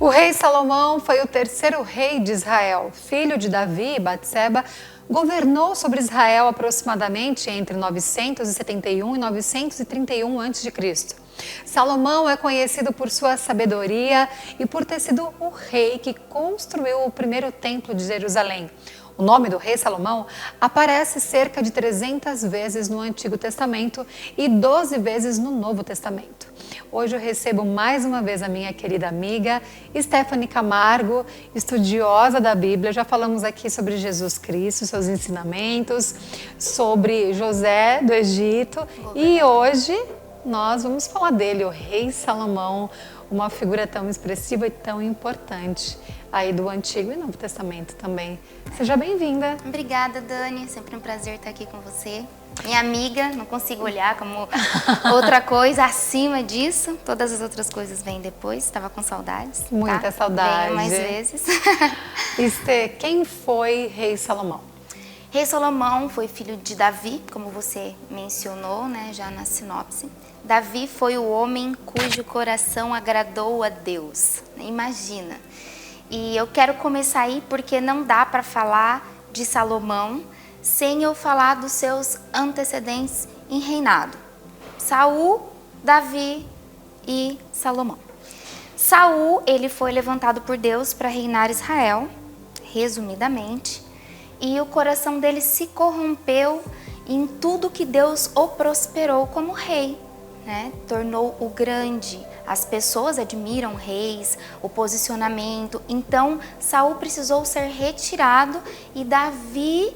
O rei Salomão foi o terceiro rei de Israel. Filho de Davi e Batseba, governou sobre Israel aproximadamente entre 971 e 931 a.C. Salomão é conhecido por sua sabedoria e por ter sido o rei que construiu o primeiro templo de Jerusalém. O nome do rei Salomão aparece cerca de 300 vezes no Antigo Testamento e 12 vezes no Novo Testamento. Hoje eu recebo mais uma vez a minha querida amiga Stephanie Camargo, estudiosa da Bíblia. Já falamos aqui sobre Jesus Cristo, seus ensinamentos, sobre José do Egito e hoje nós vamos falar dele, o rei Salomão, uma figura tão expressiva e tão importante aí do Antigo e Novo Testamento também. Seja bem-vinda. Obrigada, Dani. Sempre um prazer estar aqui com você. Minha amiga, não consigo olhar como outra coisa acima disso. Todas as outras coisas vêm depois. Estava com saudades. Muita saudade. Venho mais vezes. Estê, quem foi rei Salomão? Rei Salomão foi filho de Davi, como você mencionou, né, já na sinopse. Davi foi o homem cujo coração agradou a Deus. Imagina. E eu quero começar aí porque não dá para falar de Salomão sem eu falar dos seus antecedentes em reinado. Saul, Davi e Salomão. Saul, ele foi levantado por Deus para reinar Israel, resumidamente, e o coração dele se corrompeu em tudo que Deus o prosperou como rei, né? Tornou o grande. As pessoas admiram reis, o posicionamento. Então, Saul precisou ser retirado e Davi,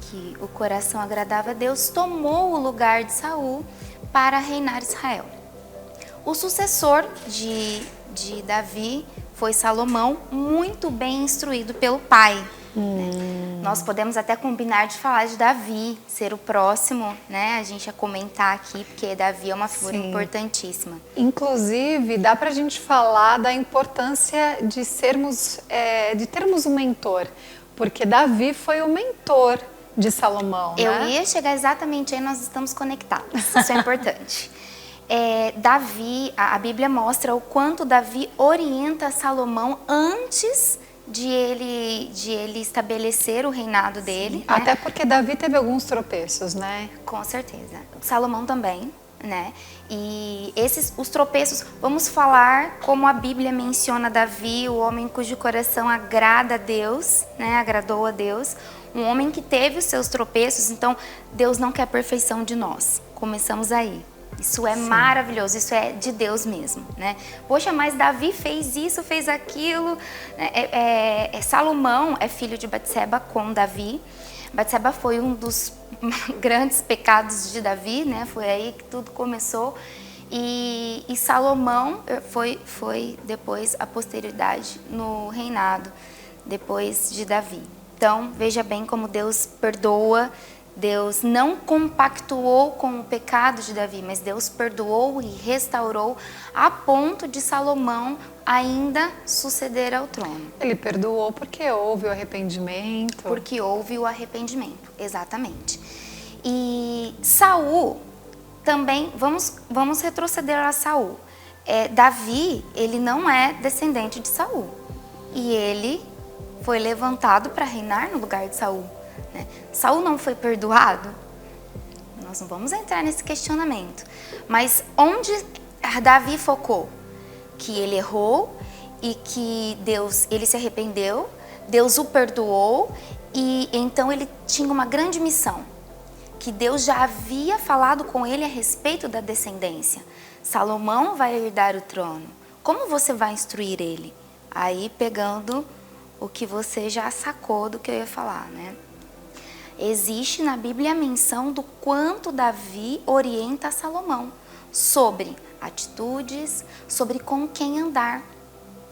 que o coração agradava a Deus, tomou o lugar de Saul para reinar Israel. O sucessor de Davi foi Salomão, muito bem instruído pelo pai. Nós podemos até combinar de falar de Davi, ser o próximo, né? A gente ia comentar aqui, porque Davi é uma figura importantíssima. Inclusive, dá pra gente falar da importância de termos um mentor, porque Davi foi o mentor de Salomão, né? Eu ia chegar exatamente aí, nós estamos conectados, isso é importante. Davi, a Bíblia mostra o quanto Davi orienta Salomão antes de ele estabelecer o reinado dele. Né? Até porque Davi teve alguns tropeços, né? Com certeza. Salomão também, né? E os tropeços, vamos falar como a Bíblia menciona Davi, o homem cujo coração agrada a Deus, né? Agradou a Deus. Um homem que teve os seus tropeços, então Deus não quer a perfeição de nós. Começamos aí. Isso é maravilhoso, isso é de Deus mesmo, né? Poxa, mas Davi fez isso, fez aquilo. Salomão é filho de Batseba com Davi. Batseba foi um dos grandes pecados de Davi, né? Foi aí que tudo começou. E Salomão foi depois a posteridade no reinado, depois de Davi. Então, veja bem como Deus perdoa. Deus não compactuou com o pecado de Davi, mas Deus perdoou e restaurou a ponto de Salomão ainda suceder ao trono. Ele perdoou porque houve o arrependimento. Porque houve o arrependimento, exatamente. E Saul também, vamos retroceder a Saul. Davi, ele não é descendente de Saul. E ele foi levantado para reinar no lugar de Saul. Saul não foi perdoado? Nós não vamos entrar nesse questionamento. Mas onde Davi focou? Que ele errou e que ele se arrependeu, Deus o perdoou e então ele tinha uma grande missão. Que Deus já havia falado com ele a respeito da descendência. Salomão vai herdar o trono. Como você vai instruir ele? Aí pegando o que você já sacou do que eu ia falar, né? Existe na Bíblia a menção do quanto Davi orienta Salomão sobre atitudes, sobre com quem andar.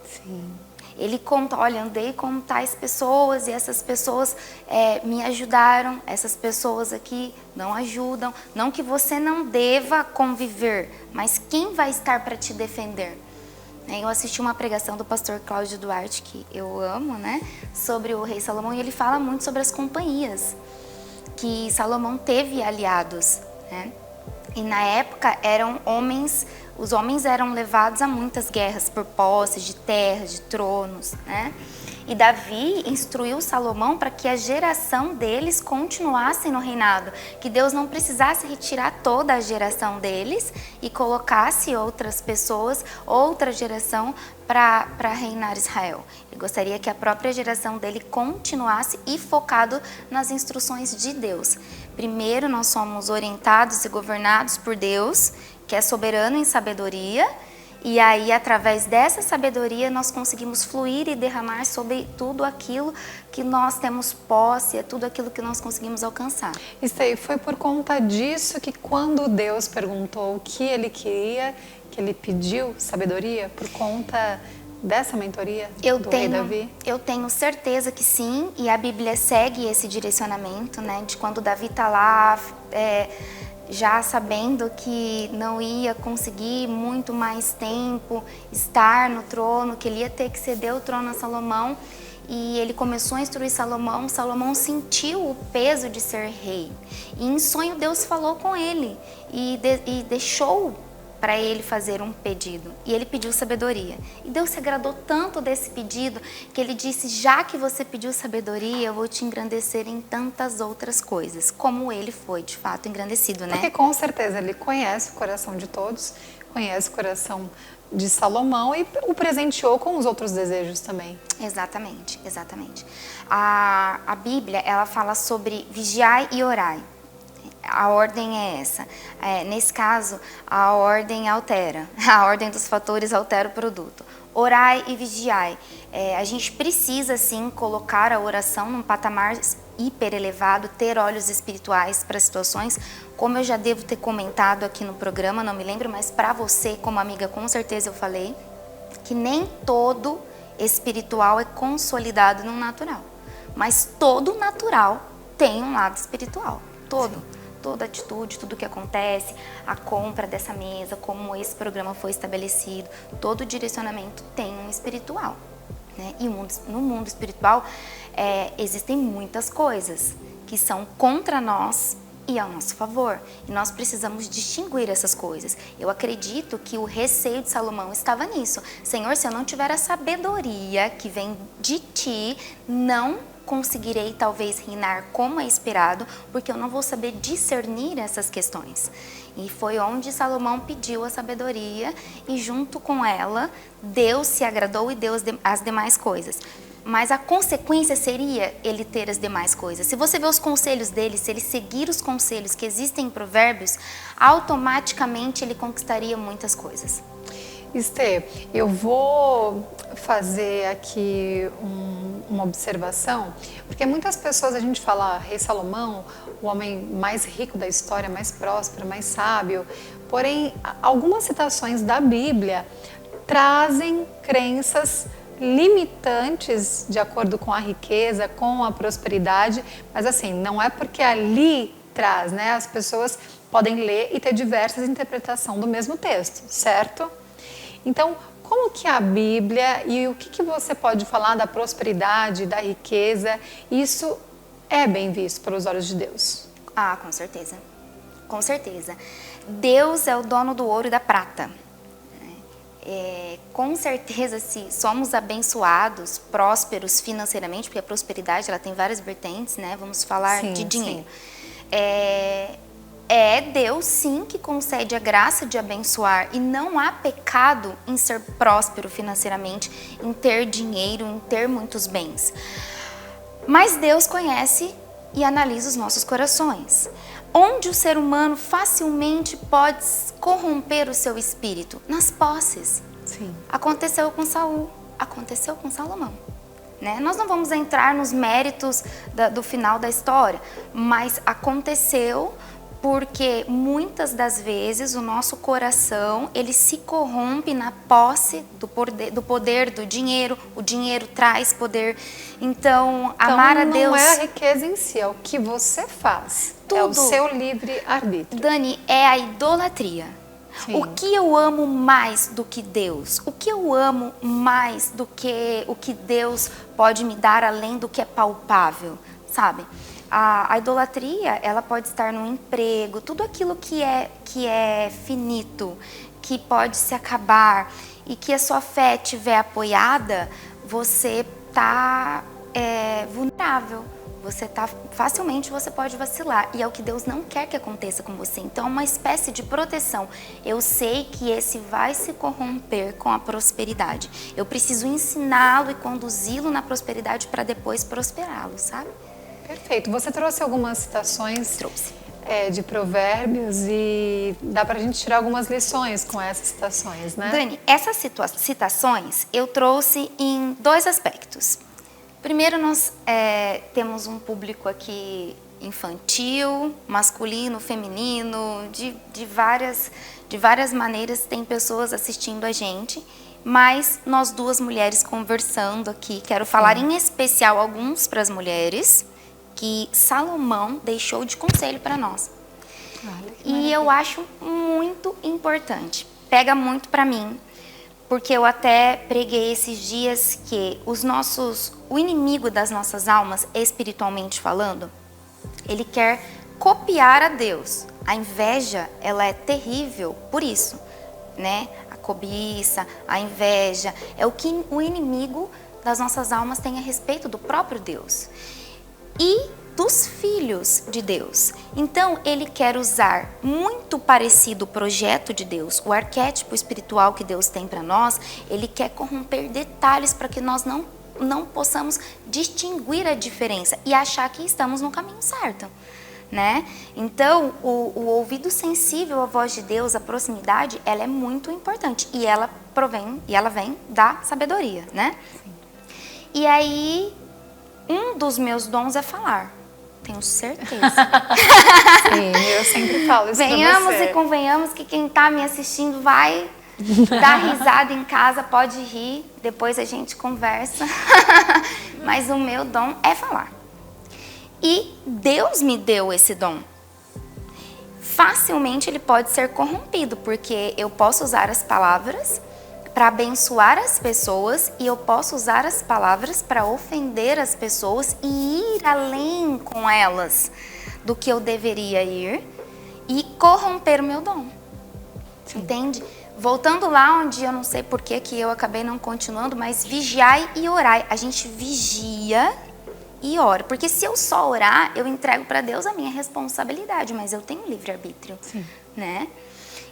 Sim. Ele conta, olha, andei com tais pessoas e essas pessoas me ajudaram, essas pessoas aqui não ajudam. Não que você não deva conviver, mas quem vai estar para te defender? Eu assisti uma pregação do pastor Cláudio Duarte, que eu amo, né, sobre o rei Salomão, e ele fala muito sobre as companhias, que Salomão teve aliados, né? E na época eram homens os homens eram levados a muitas guerras por posses de terras, de tronos, né? E Davi instruiu Salomão para que a geração deles continuasse no reinado, que Deus não precisasse retirar toda a geração deles e colocasse outras pessoas, outra geração para reinar Israel. Ele gostaria que a própria geração dele continuasse e focado nas instruções de Deus. Primeiro, nós somos orientados e governados por Deus, que é soberano em sabedoria. E aí, através dessa sabedoria, nós conseguimos fluir e derramar sobre tudo aquilo que nós temos posse, é tudo aquilo que nós conseguimos alcançar. Isso aí foi por conta disso que quando Deus perguntou o que ele queria, que ele pediu sabedoria, por conta dessa mentoria do rei Davi? Eu tenho certeza que sim, e a Bíblia segue esse direcionamento, né, de quando Davi está lá, já sabendo que não ia conseguir muito mais tempo estar no trono, que ele ia ter que ceder o trono a Salomão, e ele começou a instruir Salomão. Salomão sentiu o peso de ser rei, e em sonho Deus falou com ele e deixou para ele fazer um pedido, e ele pediu sabedoria, e Deus se agradou tanto desse pedido que ele disse: já que você pediu sabedoria, eu vou te engrandecer em tantas outras coisas, como ele foi de fato engrandecido, né? Porque com certeza ele conhece o coração de todos, conhece o coração de Salomão e o presenteou com os outros desejos também. Exatamente, exatamente. A Bíblia, ela fala sobre vigiai e orai. A ordem é essa. Nesse caso, a ordem altera. A ordem dos fatores altera o produto. Orai e vigiai. A gente precisa, sim, colocar a oração num patamar hiper elevado, ter olhos espirituais para situações. Como eu já devo ter comentado aqui no programa, não me lembro, mas para você, como amiga, com certeza eu falei, que nem todo espiritual é consolidado no natural. Mas todo natural tem um lado espiritual. Todo. Sim. Toda atitude, tudo que acontece, a compra dessa mesa, como esse programa foi estabelecido, todo direcionamento tem um espiritual, né? E no mundo espiritual existem muitas coisas que são contra nós e ao nosso favor. E nós precisamos distinguir essas coisas. Eu acredito que o receio de Salomão estava nisso. Senhor, se eu não tiver a sabedoria que vem de ti, não conseguirei talvez reinar como é esperado, porque eu não vou saber discernir essas questões. E foi onde Salomão pediu a sabedoria e junto com ela, Deus se agradou e deu as demais coisas. Mas a consequência seria ele ter as demais coisas. Se você vê os conselhos dele, se ele seguir os conselhos que existem em Provérbios, automaticamente ele conquistaria muitas coisas. Estê, eu vou fazer aqui uma observação, porque muitas pessoas, a gente fala rei Salomão, o homem mais rico da história, mais próspero, mais sábio, porém algumas citações da Bíblia trazem crenças limitantes de acordo com a riqueza, com a prosperidade, mas assim, não é porque ali traz, né? As pessoas podem ler e ter diversas interpretações do mesmo texto, certo? Então, como que a Bíblia e o que você pode falar da prosperidade, da riqueza, isso é bem visto pelos olhos de Deus? Ah, com certeza. Com certeza. Deus é o dono do ouro e da prata. Com certeza, se somos abençoados, prósperos financeiramente, porque a prosperidade ela tem várias vertentes, né? Vamos falar de dinheiro. Sim. É Deus, sim, que concede a graça de abençoar, e não há pecado em ser próspero financeiramente, em ter dinheiro, em ter muitos bens. Mas Deus conhece e analisa os nossos corações. Onde o ser humano facilmente pode corromper o seu espírito? Nas posses. Sim. Aconteceu com Saul, aconteceu com Salomão. Né? Nós não vamos entrar nos méritos do final da história, mas aconteceu porque muitas das vezes o nosso coração ele se corrompe na posse do poder do dinheiro. O dinheiro traz poder. Então amar a Deus não é a riqueza em si, é o que você faz. Tudo. É o seu livre-arbítrio. Dani, é a idolatria. Sim. O que eu amo mais do que Deus? O que eu amo mais do que o que Deus pode me dar além do que é palpável, sabe? A idolatria, ela pode estar no emprego, tudo aquilo que é finito, que pode se acabar e que a sua fé estiver apoiada, você está vulnerável. Facilmente você pode vacilar, e é o que Deus não quer que aconteça com você. Então é uma espécie de proteção. Eu sei que esse vai se corromper com a prosperidade. Eu preciso ensiná-lo e conduzi-lo na prosperidade para depois prosperá-lo, sabe? Perfeito. Você trouxe algumas citações Trouxe. De provérbios e dá pra gente tirar algumas lições com essas citações, né? Dani, essas citações eu trouxe em 2 aspectos. Primeiro, nós temos um público aqui infantil, masculino, feminino, de várias maneiras tem pessoas assistindo a gente, mas nós 2 mulheres conversando aqui, quero falar em especial alguns para as mulheres, que Salomão deixou de conselho para nós. E eu acho muito importante, pega muito para mim, porque eu até preguei esses dias que o inimigo das nossas almas, espiritualmente falando, ele quer copiar a Deus. A inveja, ela é terrível por isso, né? A cobiça, a inveja, é o que o inimigo das nossas almas tem a respeito do próprio Deus e dos filhos de Deus. Então, ele quer usar muito parecido o projeto de Deus, o arquétipo espiritual que Deus tem para nós, ele quer corromper detalhes para que nós não possamos distinguir a diferença e achar que estamos no caminho certo, né? Então, o ouvido sensível à voz de Deus, a proximidade, ela é muito importante e ela vem da sabedoria, né? E aí, um dos meus dons é falar. Tenho certeza. Sim, eu sempre falo isso pra você. Venhamos e convenhamos que quem está me assistindo vai dar risada em casa, pode rir, depois a gente conversa. Mas o meu dom é falar. E Deus me deu esse dom. Facilmente ele pode ser corrompido, porque eu posso usar as palavras para abençoar as pessoas e eu posso usar as palavras para ofender as pessoas e ir além com elas do que eu deveria ir e corromper o meu dom. Sim. Entende? Voltando lá onde eu não sei por que eu acabei não continuando, mas vigiai e orai. A gente vigia e ora, porque se eu só orar, eu entrego para Deus a minha responsabilidade, mas eu tenho livre-arbítrio, né?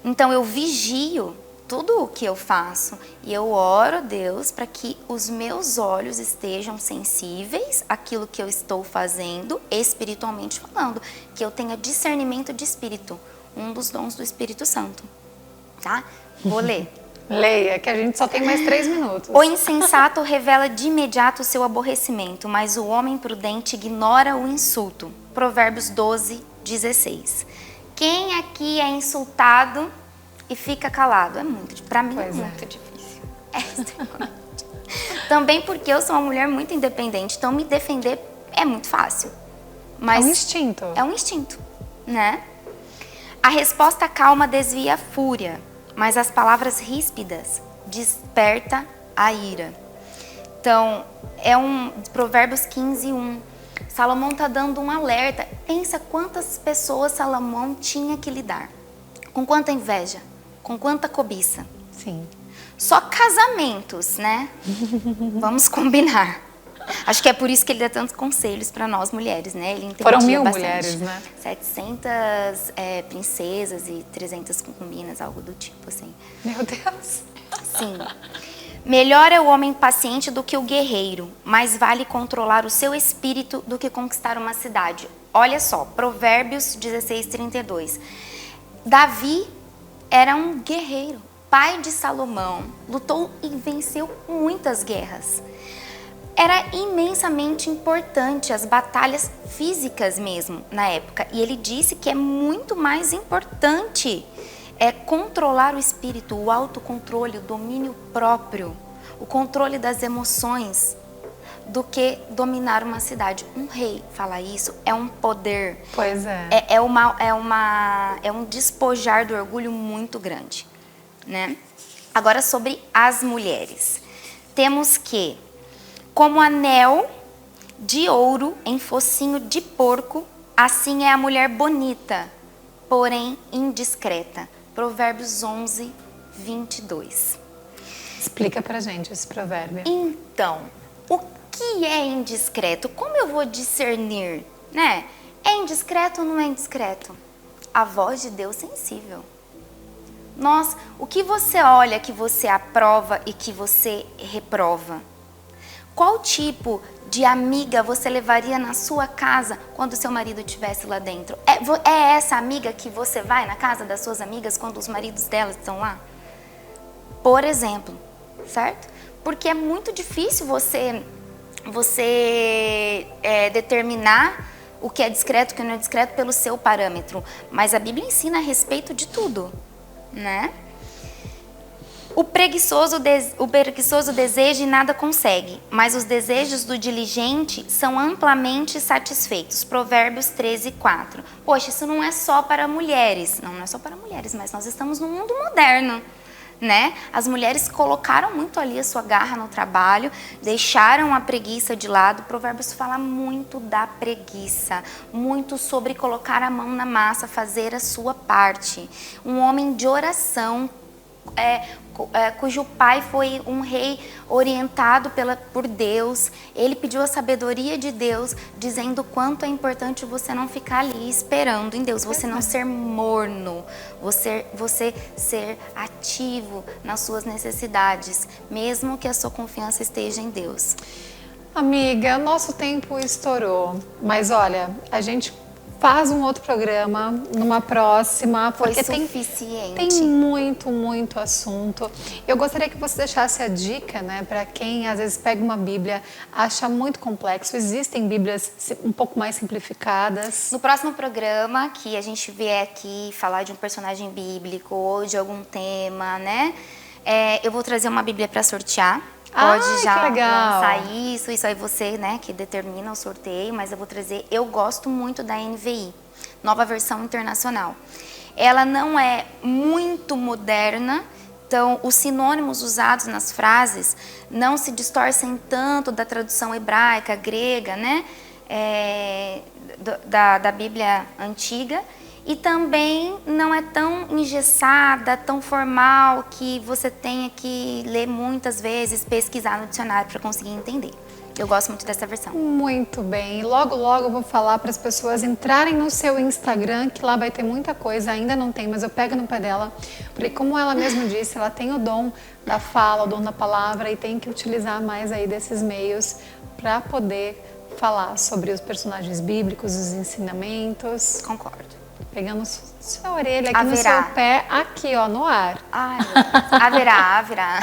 Então eu vigio tudo o que eu faço e eu oro a Deus para que os meus olhos estejam sensíveis àquilo que eu estou fazendo, espiritualmente falando, que eu tenha discernimento de espírito, um dos dons do Espírito Santo, tá? Vou ler. Leia, que a gente só tem mais 3 minutos. O insensato revela de imediato o seu aborrecimento, mas o homem prudente ignora o insulto. Provérbios 12, 16. Quem aqui é insultado e fica calado? Para mim é muito difícil. É extremamente. Também porque eu sou uma mulher muito independente, então me defender é muito fácil. Mas é um instinto. É um instinto, né? A resposta calma desvia a fúria, mas as palavras ríspidas desperta a ira. Então, Provérbios 15, 1. Salomão está dando um alerta. Pensa quantas pessoas Salomão tinha que lidar. Com quanta inveja, com quanta cobiça. Sim. Só casamentos, né? Vamos combinar. Acho que é por isso que ele dá tantos conselhos para nós mulheres, né? Ele entendia Foram 1000 bastante. mulheres, né? 700 princesas e 300 concubinas, algo do tipo, assim. Meu Deus. Sim. Melhor é o homem paciente do que o guerreiro, mais vale controlar o seu espírito do que conquistar uma cidade. Olha só, Provérbios 16, 32. Davi era um guerreiro, pai de Salomão, lutou e venceu muitas guerras. Era imensamente importante as batalhas físicas mesmo na época. E ele disse que é muito mais importante controlar o espírito, o autocontrole, o domínio próprio, o controle das emoções, do que dominar uma cidade. Um rei falar isso é um poder. Pois é. É um despojar do orgulho muito grande, né? Agora sobre as mulheres. Temos que, como anel de ouro em focinho de porco, assim é a mulher bonita, porém indiscreta. Provérbios 11, 22. Explica pra gente esse provérbio. Então, o que é indiscreto? Como eu vou discernir, né? É indiscreto ou não é indiscreto? A voz de Deus sensível. Nossa, o que você olha, que você aprova e que você reprova? Qual tipo de amiga você levaria na sua casa quando seu marido estivesse lá dentro? É essa amiga que você vai na casa das suas amigas quando os maridos delas estão lá? Por exemplo, certo? Porque é muito difícil você determinar o que é discreto e o que não é discreto pelo seu parâmetro. Mas a Bíblia ensina a respeito de tudo, né? O preguiçoso deseja e nada consegue, mas os desejos do diligente são amplamente satisfeitos. Provérbios 13:4. Poxa, isso não é só para mulheres. Não é só para mulheres, mas nós estamos num mundo moderno, né? As mulheres colocaram muito ali a sua garra no trabalho, deixaram a preguiça de lado. Provérbios fala muito da preguiça, muito sobre colocar a mão na massa, fazer a sua parte. Um homem de oração, cujo pai foi um rei orientado por Deus. Ele pediu a sabedoria de Deus, dizendo o quanto é importante você não ficar ali esperando em Deus, você não ser morno, você ser ativo nas suas necessidades, mesmo que a sua confiança esteja em Deus. Amiga, nosso tempo estourou, mas olha, a gente faz um outro programa numa próxima, porque Foi suficiente. Tem muito assunto. Eu gostaria que você deixasse a dica, né, para quem às vezes pega uma Bíblia, acha muito complexo. Existem Bíblias um pouco mais simplificadas. No próximo programa, que a gente vier aqui falar de um personagem bíblico ou de algum tema, né, eu vou trazer uma Bíblia para sortear. Pode já lançar isso aí você, né, que determina o sorteio, mas eu vou trazer, eu gosto muito da NVI, Nova Versão Internacional. Ela não é muito moderna, então os sinônimos usados nas frases não se distorcem tanto da tradução hebraica, grega, né, da Bíblia antiga. E também não é tão engessada, tão formal, que você tenha que ler muitas vezes, pesquisar no dicionário para conseguir entender. Eu gosto muito dessa versão. Muito bem. Logo eu vou falar para as pessoas entrarem no seu Instagram, que lá vai ter muita coisa. Ainda não tem, mas eu pego no pé dela. Porque como ela mesma disse, ela tem o dom da fala, o dom da palavra e tem que utilizar mais aí desses meios para poder falar sobre os personagens bíblicos, os ensinamentos. Concordo. Pegando sua orelha aqui no seu pé, aqui ó, no ar. Ai, haverá.